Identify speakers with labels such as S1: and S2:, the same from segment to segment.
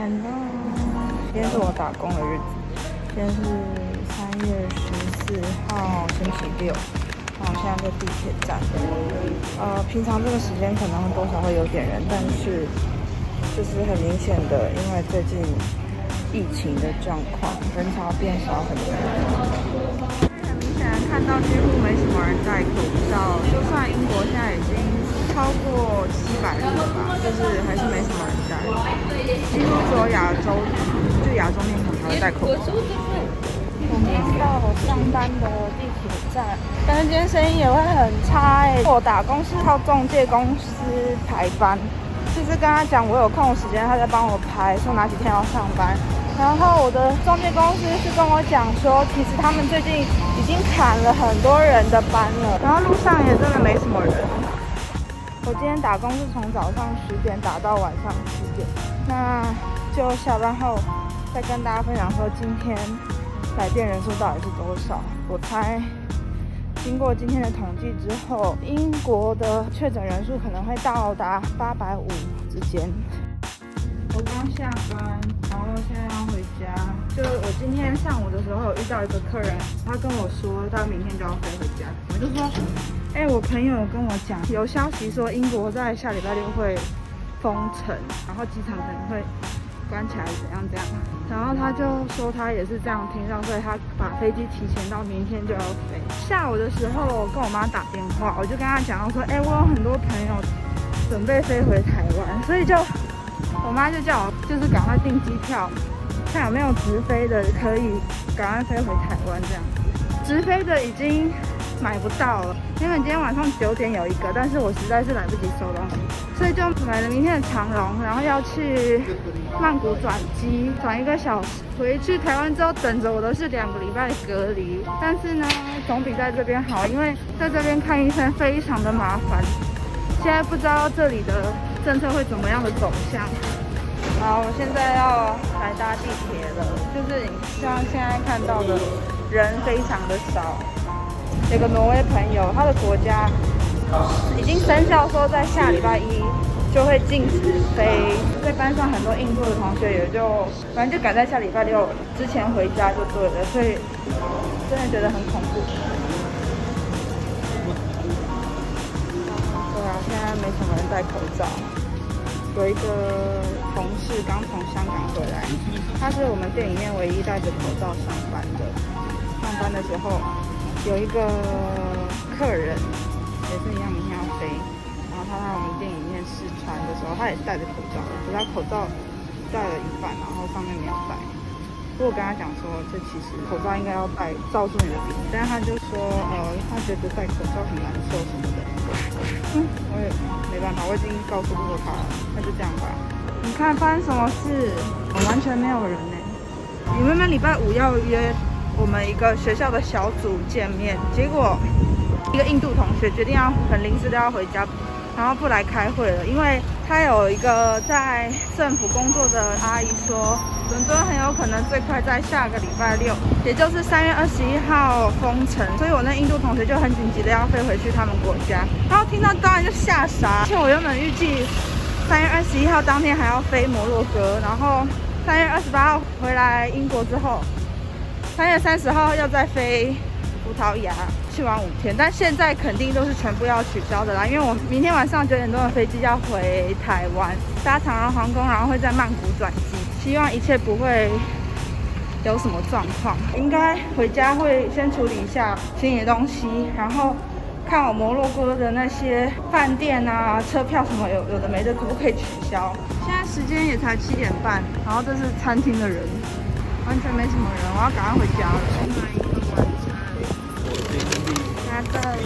S1: Hello，今天是我打工的日子，今天是3月14号星期六，然后现在在地铁站。平常这个时间可能多少会有点人，但是就是很明显的，因为最近疫情的状况，人潮变少很多。很明显看到几乎没什么人戴口罩，就算英国现在已经超过700人了吧，就是还是没什么人戴。几乎所有亚洲面孔才会戴口罩。我们到上班的地铁站，感觉今天生意也会很差我打工是靠中介公司排班，就是跟他讲我有空时间，他在帮我排说哪几天要上班。然后我的中介公司是跟我讲说，其实他们最近已经砍了很多人的班了，然后路上也真的没什么人。我今天打工是从早上10点打到晚上7点，那就下班后再跟大家分享说今天来电人数到底是多少。我猜经过今天的统计之后，英国的确诊人数可能会到达850之间。我刚下班，然后现在要回家。就我今天上午的时候有遇到一个客人，他跟我说他明天就要飞回家。我就说，我朋友跟我讲，有消息说英国在下礼拜6会封城，然后机场可能会关起来怎样。然后他就说他也是这样听到，所以他把飞机提前到明天就要飞。下午的时候跟我妈打电话，我就跟她讲说，我有很多朋友准备飞回台湾，所以我妈就叫我就是赶快订机票，看有没有直飞的可以赶快飞回台湾这样子。直飞的已经买不到了，因为今天晚上9点有一个，但是我实在是来不及收东西，所以就买了明天的长荣，然后要去曼谷转机，转1个小时。回去台湾之后等着我的是2个礼拜的隔离，但是呢总比在这边好，因为在这边看医生非常的麻烦。现在不知道这里的政策会怎么样的走向。好，我现在要来搭地铁了，就是像现在看到的人非常的少。有个挪威朋友，他的国家已经生效说在下礼拜1就会禁止飞，在班上很多印度的同学也就反正就赶在下礼拜6之前回家就对了，所以真的觉得很恐怖。对啊，现在没什么人戴口罩。有一个同事刚从香港回来，他是我们店里面唯一戴着口罩上班的。上班的时候有一个客人也是一样，明天要飞，然后他在我们店里面试穿的时候，他也是戴着口罩的，可是他口罩戴了一半，然后上面没有戴。我跟他讲说，这其实口罩应该要戴罩住你的鼻子，但是他就说，他觉得戴口罩很难受什么的。我也没办法，我已经告诉过他了，那就这样吧。你看发生什么事？完全没有人你们礼拜5要约我们一个学校的小组见面，结果一个印度同学决定要很临时的要回家，然后不来开会了，因为他有一个在政府工作的阿姨说，伦敦很有可能最快在下个礼拜6，也就是3月21号封城，所以我那印度同学就很紧急的要飞回去他们国家，然后听到当然就吓傻，而且我原本预计3月21号当天还要飞摩洛哥，然后3月28号回来英国之后，3月30号要再飞葡萄牙去玩5天，但现在肯定都是全部要取消的啦，因为我明天晚上9点多的飞机要回台湾，搭长荣航空，然后会在曼谷转机，希望一切不会有什么状况。应该回家会先处理一下行李的东西，然后看我摩洛哥的那些饭店啊、车票什么有的没的可不可以取消。现在时间也才7点半，然后这是餐厅的人，完全没什么人，我要赶快回家了。买一个晚餐，拿到了。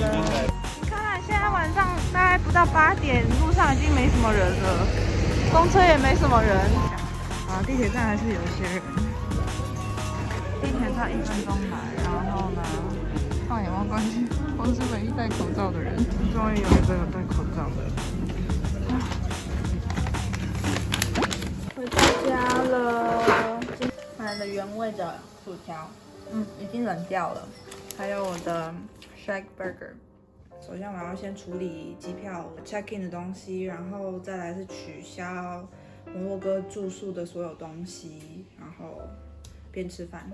S1: 你看，现在晚上大概不到8点，路上已经没什么人了，公车也没什么人。地铁站还是有一些人。地铁站1分钟来，然后呢，放眼望过去，我是唯一戴口罩的人。终于有一个有戴口罩的。回到家了，买了原味的薯条，已经冷掉了。还有我的 Shake Burger。首先我要先处理机票 check in 的东西，然后再来是取消摩洛哥住宿的所有东西，然后边吃饭。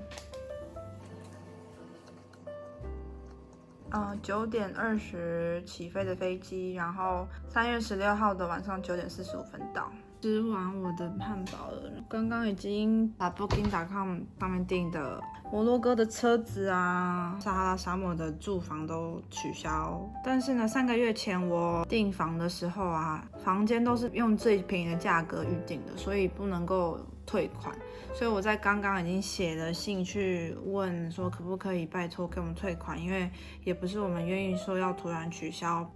S1: 9点20起飞的飞机，然后3月16号的晚上9点45分到。吃完我的汉堡了，刚刚已经把 Booking.com 上面订的摩洛哥的车子啊，撒哈拉沙漠的住房都取消。但是呢，3个月前我订房的时候啊，房间都是用最便宜的价格预定的，所以不能够退款。所以我在刚刚已经写了信去问说可不可以拜托给我们退款，因为也不是我们愿意说要突然取消。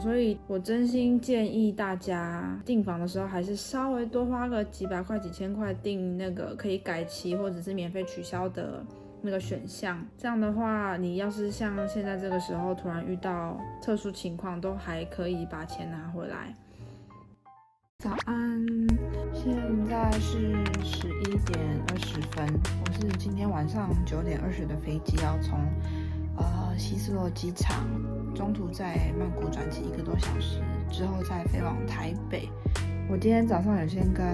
S1: 所以我真心建议大家订房的时候，还是稍微多花个几百块、几千块订那个可以改期或者是免费取消的那个选项。这样的话，你要是像现在这个时候突然遇到特殊情况，都还可以把钱拿回来。早安，现在是11点20分，我是今天晚上9点20的飞机，要从希斯罗机场，中途在曼谷转机1个多小时，之后再飞往台北。我今天早上有先跟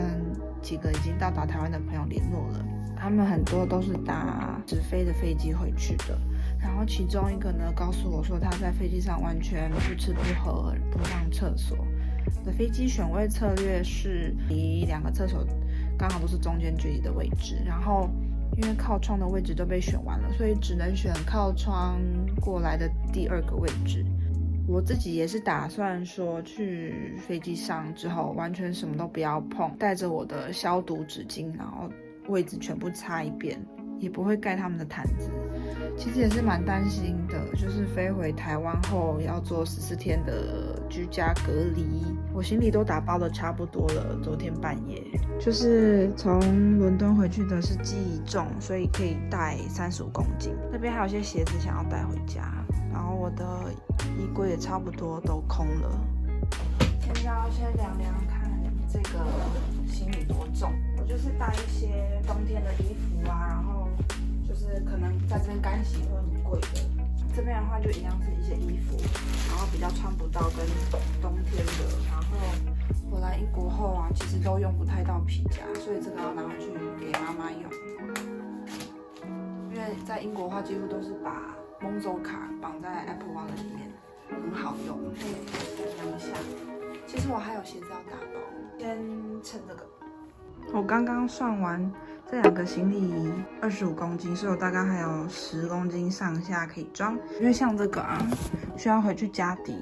S1: 几个已经到达台湾的朋友联络了，他们很多都是搭直飞的飞机回去的。然后其中一个呢告诉我说，他在飞机上完全不吃不喝不上厕所。我的飞机选位策略是离2个厕所刚好都是中间距离的位置，然后因为靠窗的位置都被选完了，所以只能选靠窗过来的第2个位置。我自己也是打算说去飞机上之后完全什么都不要碰，带着我的消毒纸巾，然后位置全部擦一遍，也不会盖他们的毯子。其实也是蛮担心的，就是飞回台湾后要做14天的居家隔离，我行李都打包的差不多了。昨天半夜就是从伦敦回去的是记忆重，所以可以带35公斤。那边还有些鞋子想要带回家，然后我的衣柜也差不多都空了。现在要先量量看这个行李多重，我就是带一些冬天的衣服啊，然后就是可能在这边干洗会很贵的，这边的话就一样是一些衣服，然后比较穿不到跟冬天的，然后回来英国后啊，其实都用不太到皮夹，所以这个要拿回去给妈妈用。因为在英国的话，几乎都是把 Monzo 卡绑在 Apple Wallet 里面，很好用，可以量一下。其实我还有鞋子要打包，先称这个。我刚刚算完这2个行李25公斤，所以我大概还有10公斤上下可以装。因为像这个啊，需要回去加底，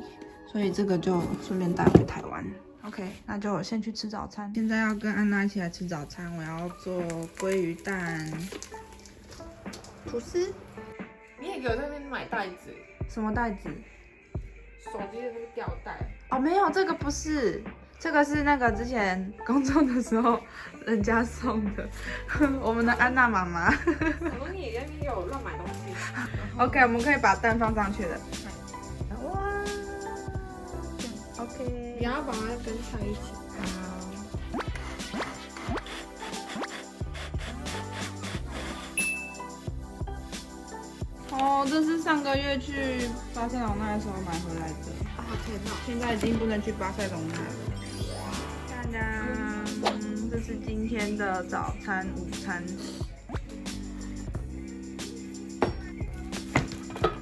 S1: 所以这个就顺便带回台湾。OK， 那就先去吃早餐。现在要跟安娜一起来吃早餐，我要做鲑鱼蛋吐司。
S2: 你也给我在那边买袋子？
S1: 什么袋子？
S2: 手机的那个吊带。
S1: 哦，没有，这个不是。这个是那个之前工作的时候人家送的，我们的安娜妈妈。
S2: 我说你那边有乱买东西。
S1: OK， 我们可以把蛋放上去的。哇 ，OK。
S2: 你要把它跟上一起。
S1: 哦，这是上个月去巴塞隆纳的时候买回来的。
S2: 啊，天哪！
S1: 现在已经不能去巴塞隆纳了。当当，这是今天的早餐、午餐。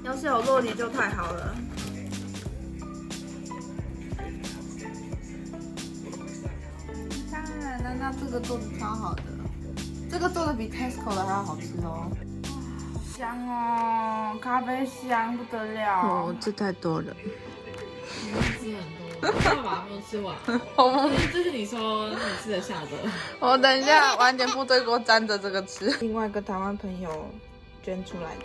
S1: 要是有酪梨就太好了。看，那这个做的超好的，这个做的比 Tesco 的还要好吃哦。好香哦，咖啡香不得了。哦，这太多了。
S2: 你吃很多，爸爸没有吃完。这是你说你吃得下的。
S1: 我等一下晚点部队锅沾着这个吃。另外一个台湾朋友捐出来的。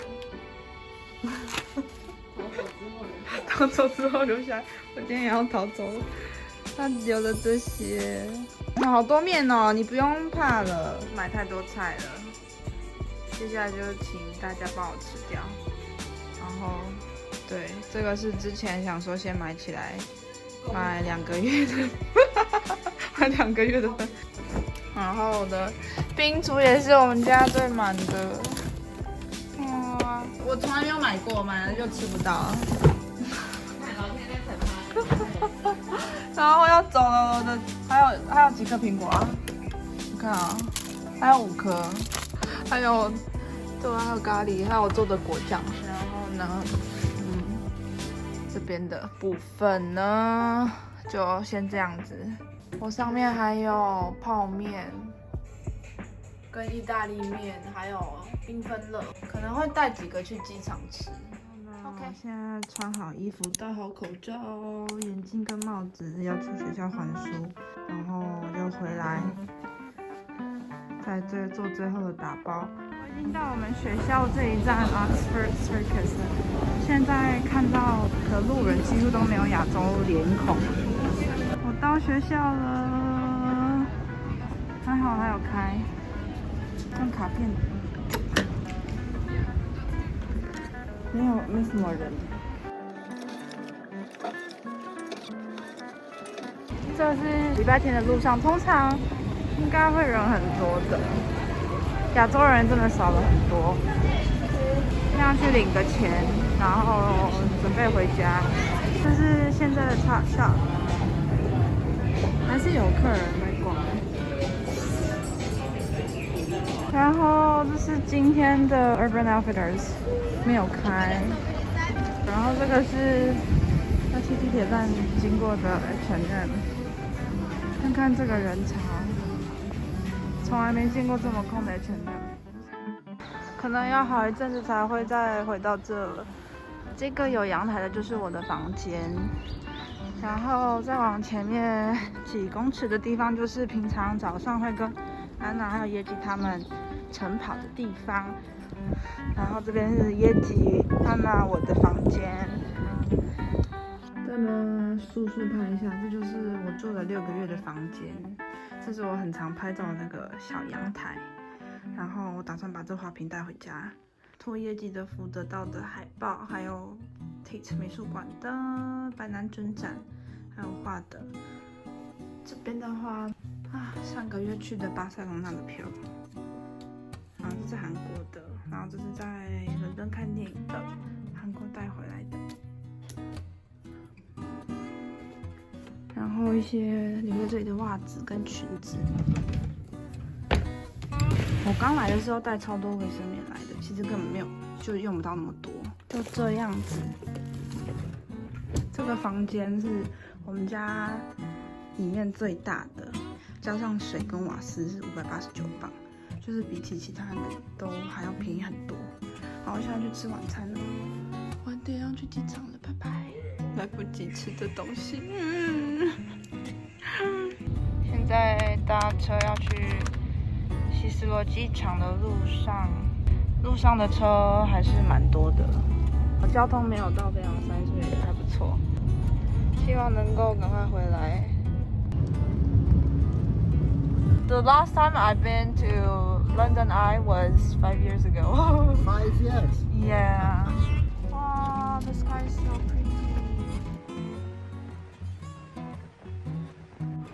S1: 逃走之后留下来，我今天也要逃走了。他留了这些，好多面哦，你不用怕了，买太多菜了。接下来就请大家帮我吃掉，然后对，这个是之前想说先买起来，买2个月的，买2个月的份。然后我的冰厨也是我们家最满的，哇，我从来没有买过，买了就吃不到。
S2: 老天在惩罚。
S1: 然后要走了，我的还有几颗苹果啊？我看啊，还有5颗，还有对，还有咖喱，还有我做的果酱。然后呢，这边的部分呢，就先这样子。我上面还有泡面。跟意大利面，还有缤纷乐，可能会带几个去机场吃。OK， 现在穿好衣服，戴好口罩、眼镜跟帽子，要去学校还书，然后就回来，在这做最后的打包。我已经到我们学校这一站 Oxford Circus 了，现在看到的路人几乎都没有亚洲脸孔。我到学校了，还好还有开。看卡片，没什么人。这是礼拜天的路上，通常应该会人很多的，亚洲人真的少了很多。现在去领个钱，然后准备回家。这是现在的叉shop，还是有客人在逛。然后这是今天的 Urban Outfitters 没有开，然后这个是要去地铁站经过的 H&M， 看看这个人潮，从来没见过这么空的 H&M， 可能要好一阵子才会再回到这了。这个有阳台的就是我的房间，然后再往前面几公尺的地方就是平常早上会跟安娜还有耶吉他们晨跑的地方，然后这边是耶吉、安娜我的房间。再呢，速拍一下，这就是我住了6个月的房间。这是我很常拍照的那个小阳台，然后我打算把这花瓶带回家。托耶吉的福得到的海报，还有 Tate 美术馆的白南准展，还有画的。这边的话。上个月去的巴塞隆纳的票，然后这是韩国的，然后这是在伦敦看电影的，韩国带回来的，然后一些留在这里的袜子跟裙子。我刚来的时候带超多卫生棉来的，其实根本没有，就用不到那么多，就这样子。这个房间是我们家里面最大的。加上水跟瓦斯是589磅，就是比起其他的都还要便宜很多。好，我现在去吃晚餐了，晚点要去机场了，拜拜。来不及吃的东西。现在搭车要去希斯罗机场的路上，路上的车还是蛮多的，交通没有到非常塞，所以还不错。希望能够赶快回来。The last time I've been to London Eye was 5 years ago.
S3: 5 years?
S1: Yeah. Wow, the sky is so pretty.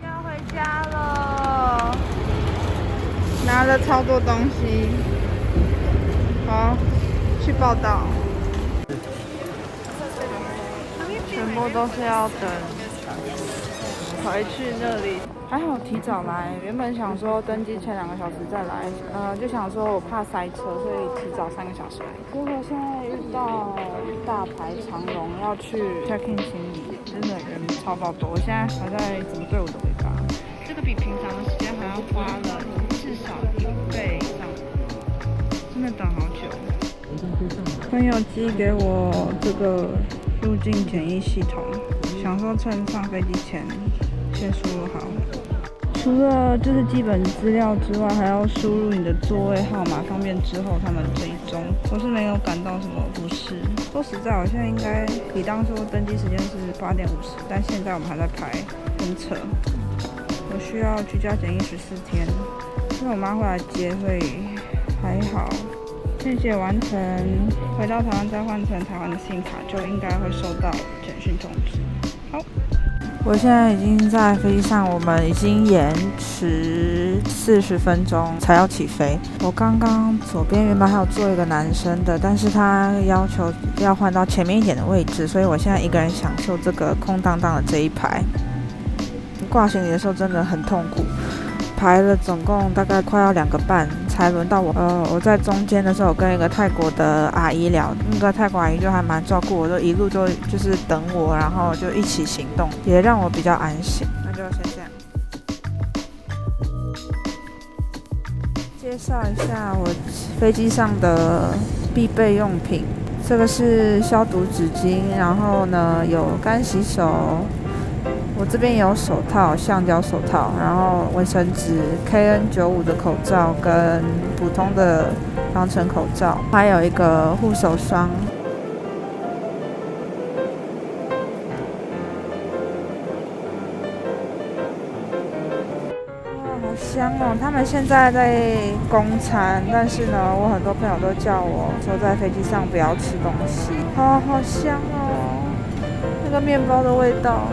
S1: 要回家了，拿了超多东西。好，去报到。全部都是要等回去那里。还好提早来，原本想说登机前2个小时再来，就想说我怕塞车，所以提早3个小时来。结果现在遇到大排长龙要去 check in 行李，真的人超爆多。我现在还在怎么对我的尾巴，这个比平常的时间还要花了至少1倍以上，真的等好久。朋友寄给我这个入境检疫系统，想说趁上飞机前先输入好。除了就是基本资料之外，还要输入你的座位号码，方便之后他们追踪。我是没有感到什么不适。说实在，我现在应该比当初登机时间是8点50，但现在我们还在排，很扯。我需要居家检疫14天，因为我妈会来接，所以还好。献血完成，回到台湾再换成台湾的信卡，就应该会收到简讯通知。好。我现在已经在飞机上，我们已经延迟40分钟才要起飞。我刚刚左边原本还有坐一个男生的，但是他要求要换到前面一点的位置，所以我现在一个人享受这个空荡荡的这一排。挂行李的时候真的很痛苦，排了总共大概快要2个半才轮到我。我在中间的时候跟一个泰国的阿姨聊，那个泰国阿姨就还蛮照顾我，就一路就是等我，然后就一起行动，也让我比较安心。那就先这样。介绍一下我飞机上的必备用品，这个是消毒纸巾，然后呢有干洗手。我这边有手套，橡胶手套，然后卫生纸 KN95 的口罩跟普通的防尘口罩，还有一个护手霜。哇，好香哦！他们现在在供餐，但是呢，我很多朋友都叫我说在飞机上不要吃东西。好香哦！那个面包的味道。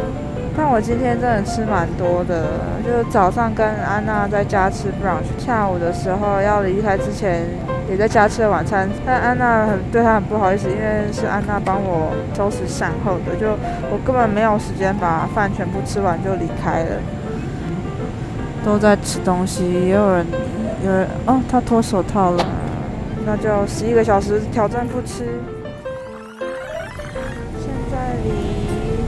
S1: 但我今天真的吃蛮多的，就是早上跟安娜在家吃 brunch， 下午的时候要离开之前也在家吃了晚餐。但安娜对她很不好意思，因为是安娜帮我收拾善后的，就我根本没有时间把饭全部吃完就离开了。都在吃东西，有人哦，他脱手套了，那就11个小时挑战不吃。现在离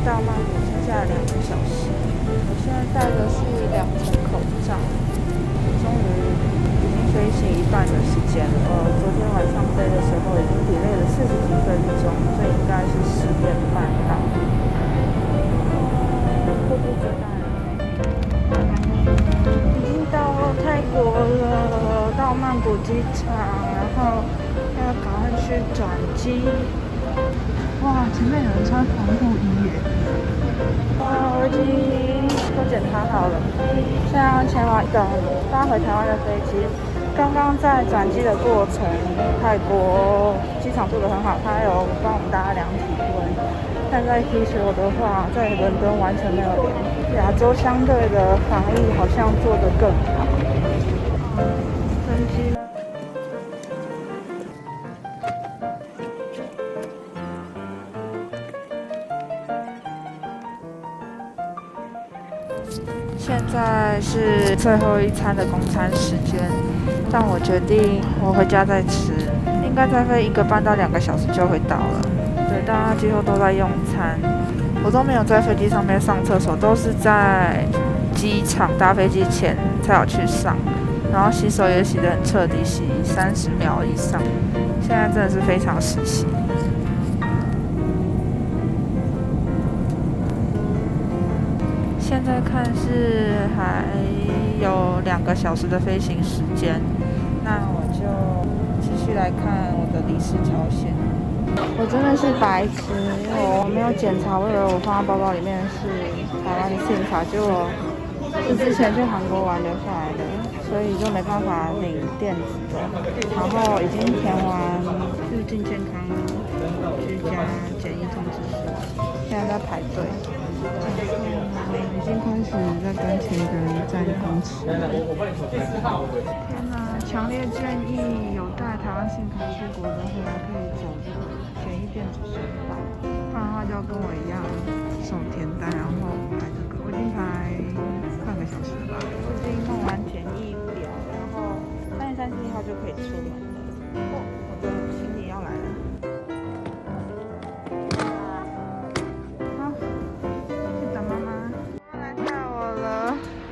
S1: 大曼谷剩下2个小时，我现在戴的是2层口罩。终于已经飞行一半的时间了。昨天晚上飞的时候已经 delay 了40几分钟，所以应该是10点半到。迫不及待了，已经到泰国了，到曼谷机场，然后要赶快去转机。哇，前面有人穿防护衣耶！哇，我已经都检查好了，现在要前往搭回台湾的飞机。刚刚在转机的过程，泰国机场做得很好，他有帮我们大家量体温。但在 Heathrow 的话，在伦敦完全没有量。亚洲相对的防疫好像做得更好。登机了。现在是最后一餐的供餐时间，但我决定我回家再吃，应该再飞1个半到2个小时就会到了。对，大家几乎都在用餐，我都没有在飞机上面上厕所，都是在机场搭飞机前才有去上，然后洗手也洗得很彻底，洗30秒以上。现在真的是非常时期。现在看是还有2个小时的飞行时间，那我就继续来看我的李氏朝鲜。我真的是白痴，因为我没有检查，我以为我放在包包里面是台湾的信用卡，结果是之前去韩国玩留下来的，所以就没办法领电子的。然后已经填完入境健康居家检疫通知书，现在在排队。已经开始在跟前一个人站公车。天哪！强烈建议有带台湾信用卡出国的话，可以走这个检疫电子申报，不然的话就要跟我一样手填单，然后排这个。我已经排半个小时了吧。我已经弄完检疫表，然后3月31号就可以出门了。哦，我的行李要来了。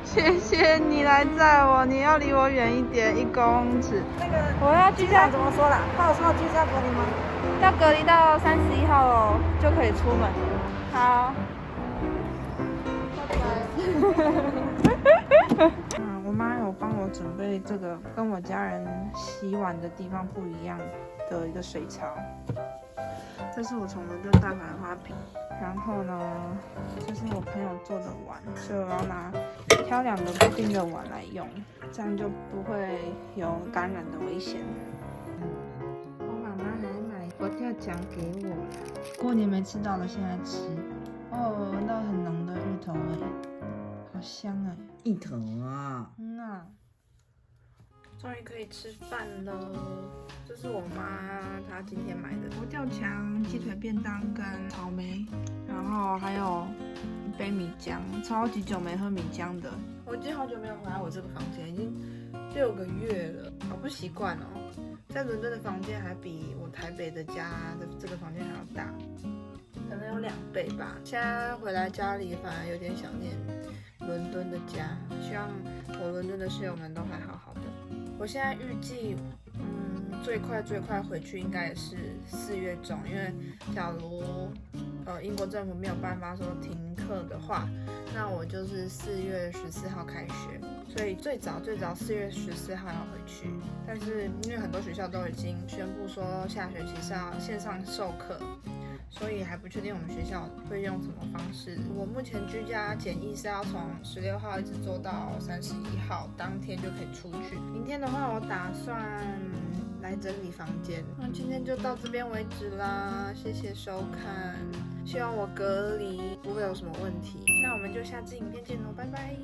S1: 谢谢你来载我，你要离我远一点1公尺。那个我要居家怎么说啦？他有说居家隔离吗？要隔离到31号哦，就可以出门。好，拜拜。我妈有帮我准备这个跟我家人洗碗的地方不一样的一个水槽。这是我从伦敦带回来的花瓶，然后呢，这是我朋友做的碗，所以我要挑2个固定的碗来用，这样就不会有感染的危险。我妈妈还买佛跳墙给我，过年没吃到的现在吃。哦，闻到很浓的芋头味，好香哎！
S3: 芋头啊！
S1: 终于可以吃饭了，这是我妈她今天买的佛跳墙、鸡腿便当跟草莓，然后还有杯米浆，超级久没喝米浆的。我已经好久没有回来我这个房间，已经6个月了，好不习惯哦。在伦敦的房间还比我台北的家的这个房间还要大，可能有2倍吧。现在回来家里反而有点想念伦敦的家，希望我伦敦的室友们都还好好的。我现在预计，最快回去应该也是4月中，因为假如英国政府没有办法说停课的话，那我就是4月14号开学，所以最早4月14号要回去。但是因为很多学校都已经宣布说下学期是要线上授课，所以还不确定我们学校会用什么方式。我目前居家检疫是要从16号一直做到31号，当天就可以出去。明天的话，我打算来整理房间。那今天就到这边为止啦，谢谢收看，希望我隔离不会有什么问题。那我们就下支影片见喽，拜拜。